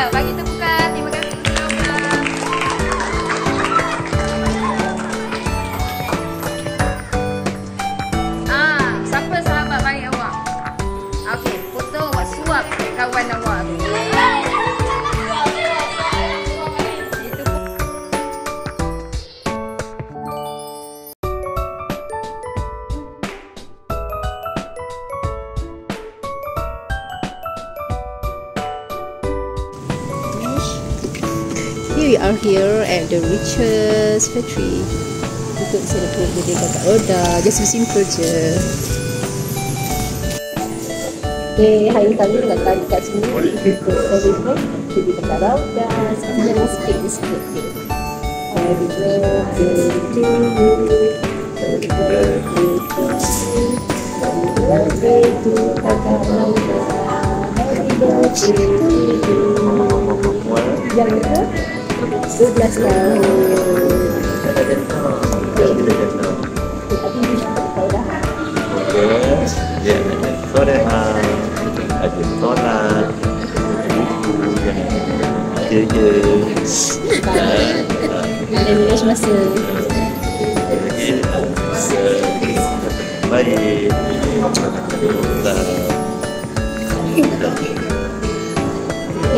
Ya, bagi tepukan. Terima kasih. Siapa sahabat baik awak? Okey, foto awak suap kawan awak. We are here at the Riches Factory untuk celebrate birthday kakak Roda. Just simple je. Okay, hari kali kakak dekat sini untuk celebrate birthday kakak Roda. Sekarang jangan sikit. Happy birthday to you. Happy birthday to you. Happy birthday to kakak Roda. Happy birthday to you. Jangan lupa 12 tahun. Ya, sorehan, ada solat, buku, kerja, Ada wish masa. baik,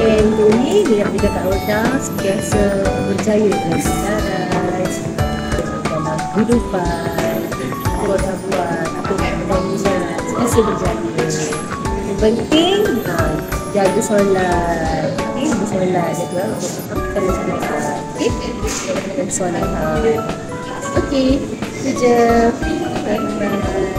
Dan ini dia bagi kakak Roda sentiasa berjaya dalam sejarah, dalam kehidupan. Roda buat apa yang Roda sentiasa berjaya. Yang penting jaga solat. Jaga solat je tu lah. Kalau solat. Okay. Dan solat. Okay. Itu je. Bye-bye.